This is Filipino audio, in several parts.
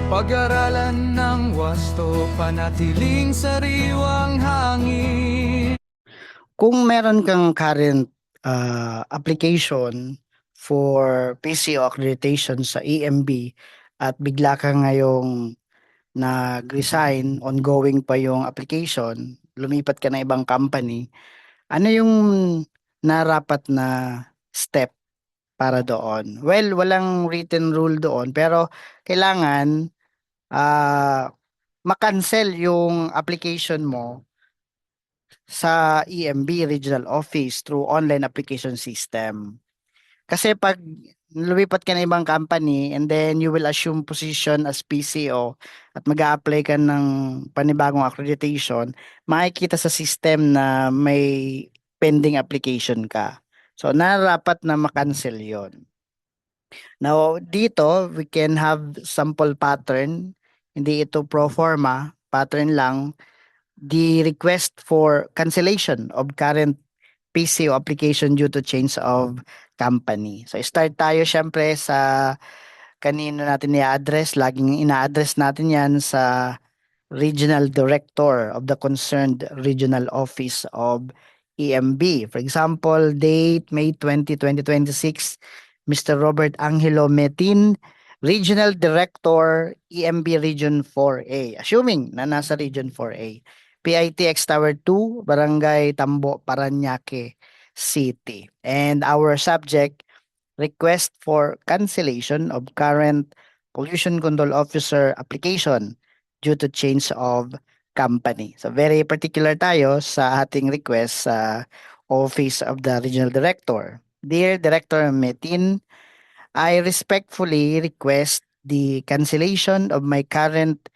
Pag-aralan ng wasto, panatiling sariwang hangin. Kung meron kang current application for PCO accreditation sa EMB at bigla ka ngayong nag-resign, ongoing pa yung application, lumipat ka na ibang company, ano yung narapat na step para doon? Well, walang written rule doon, pero kailangan ah makancel yung application mo sa EMB Regional Office through online application system. Kasi pag lumipat ka na ibang company and then you will assume position as PCO at mag-a-apply ka ng panibagong accreditation, makikita sa system na may pending application ka. So, narapat na makancel yon. Now, dito, we can have sample pattern. Hindi ito pro forma, pattern lang. The request for cancellation of current PCO application due to change of company. So start tayo syempre sa kanino natin i-address. Laging ina-address natin yan sa Regional Director of the concerned regional office of EMB. For example, date May 20, 2026, Mr. Robert Angelo Metin, Regional Director, EMB Region 4A. Assuming na nasa Region 4A. PITX Tower 2, Barangay Tambo, Parañaque City. And our subject, request for cancellation of current pollution control officer application due to change of company. So very particular tayo sa ating request sa Office of the Regional Director. Dear Director Metin, I respectfully request the cancellation of my current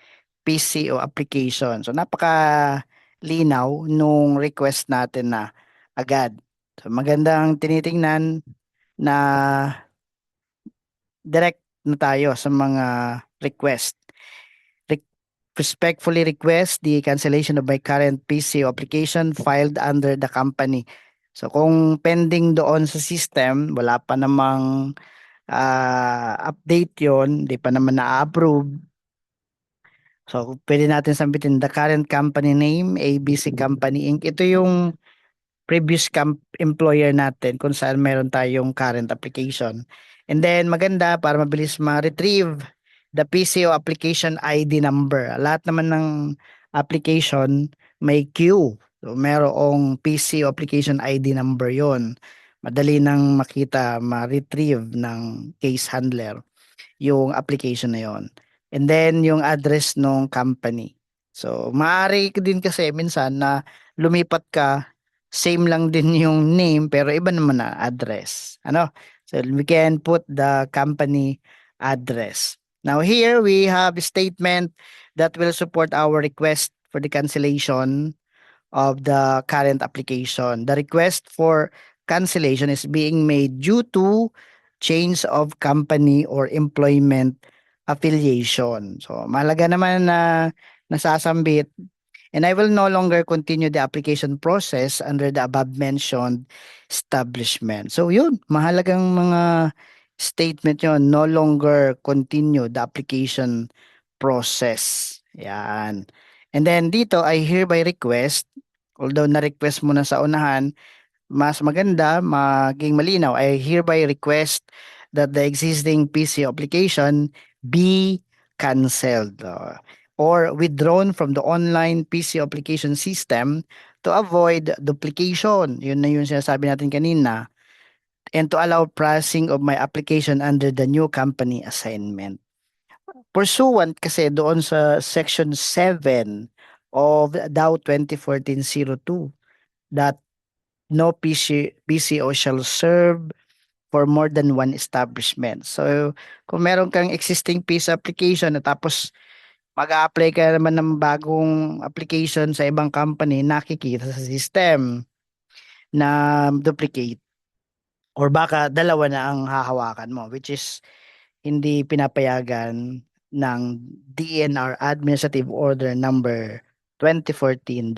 PCO application. So napaka linaw nung request natin na agad. So magandang tinitingnan na direct na tayo sa mga request. Re- Respectfully request the cancellation of my current PCO application filed under the company. So kung pending doon sa system, wala pa namang update yon, di pa naman na-approve. So pwede natin sambitin the current company name, ABC Company Inc. Ito yung previous employer natin kung saan meron tayong current application. And then maganda para mabilis ma-retrieve the PCO application ID number. Lahat naman ng application may queue. So merong PCO application ID number yon. Madali nang makita, ma-retrieve ng case handler yung application na yon. And then yung address ng company. So maaari din kasi minsan na lumipat ka, same lang din yung name pero iba naman na address. Ano? So we can put the company address. Now here we have a statement that will support our request for the cancellation of the current application. The request for cancellation is being made due to change of company or employment affiliation. So, mahalaga naman na nasasambit, and I will no longer continue the application process under the above mentioned establishment. So, yun, mahalagang mga statement yun, no longer continue the application process. Yan. And then dito, I hereby request, although na-request mo na sa unahan, mas maganda, maging malinaw, I hereby request that the existing PC application be canceled or withdrawn from the online PC application system to avoid duplication. Yun na yung sinasabi natin kanina. And to allow processing of my application under the new company assignment. Pursuant kasi doon sa Section 7 of DAO 2014-02 that no PCO shall serve for more than one establishment. So, kung meron kang existing PISA application at tapos mag-a-apply ka naman ng bagong application sa ibang company, nakikita sa system na duplicate or baka dalawa na ang hahawakan mo, which is hindi pinapayagan ng DNR Administrative Order number 2014-02,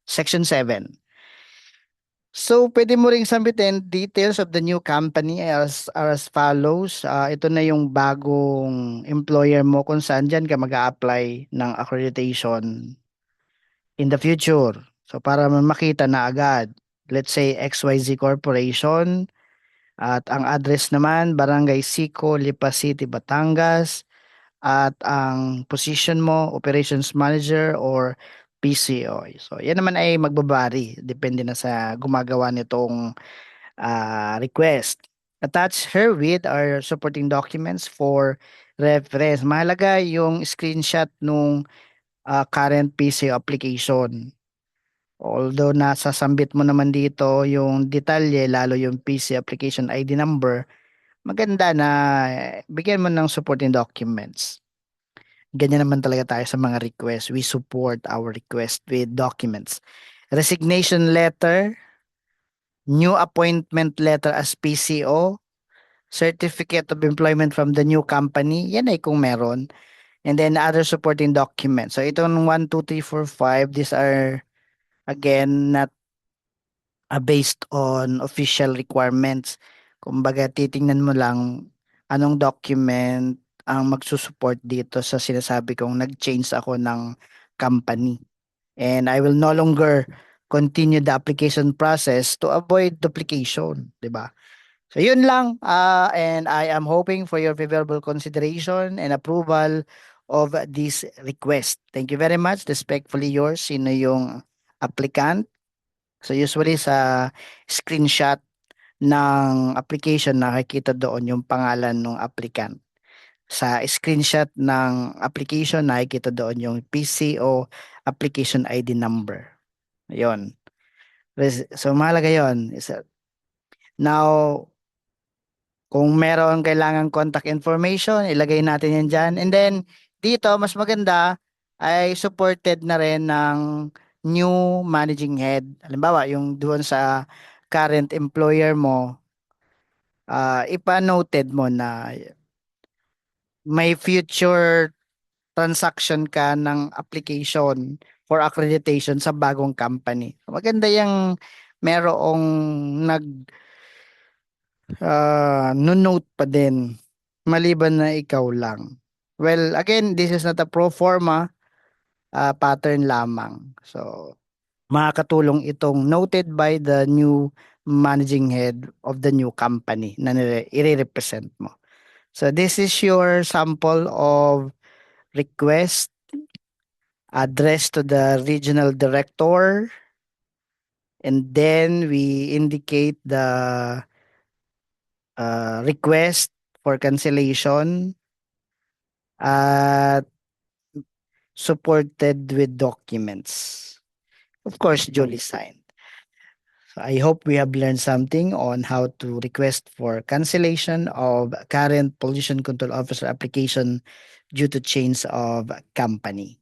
Section 7. So, pwede mo ring sambitin details of the new company as follows. Ito na yung bagong employer mo kung saan dyan ka mag-a-apply ng accreditation in the future. So, para makita na agad. Let's say XYZ Corporation at ang address naman Barangay Sico, Lipa City, Batangas at ang position mo Operations Manager or PCO. So, yan naman ay magbabari. Depende na sa gumagawa nitong request. Attach her with our supporting documents for reference. Mahalaga yung screenshot nung current PCO application. Although nasasambit mo naman dito yung detalye, lalo yung PC application ID number, maganda na bigyan mo ng supporting documents. Ganyan naman talaga tayo sa mga request. We support our request with documents. Resignation letter, new appointment letter as PCO, certificate of employment from the new company, yan ay kung meron. And then other supporting documents. So itong 1, 2, 3, 4, 5, these are again not based on official requirements. Kumbaga titingnan mo lang anong document ang magsusupport dito sa sinasabi kong nag-change ako ng company. And I will no longer continue the application process to avoid duplication, 'di ba? So yun lang, and I am hoping for your favorable consideration and approval of this request. Thank you very much. Respectfully yours, sino yung applicant? So usually sa screenshot ng application nakikita doon yung pangalan ng applicant. Sa screenshot ng application nakikita doon yung PCO application ID number. Ayun. So mahalaga yun. Now, kung meron kailangan contact information, ilagay natin yan dyan. And then, dito, mas maganda ay supported na rin ng new managing head. Halimbawa, yung doon sa current employer mo, ipa-noted mo na may future transaction ka ng application for accreditation sa bagong company. Maganda yung merong nag no-note pa din maliban na ikaw lang. Well, again, this is not a pro forma pattern lamang. So, makakatulong itong noted by the new managing head of the new company na i-represent mo. So, this is your sample of request addressed to the regional director, and then we indicate the request for cancellation at supported with documents. Of course, duly signed. So I hope we have learned something on how to request for cancellation of current pollution control officer application due to change of company.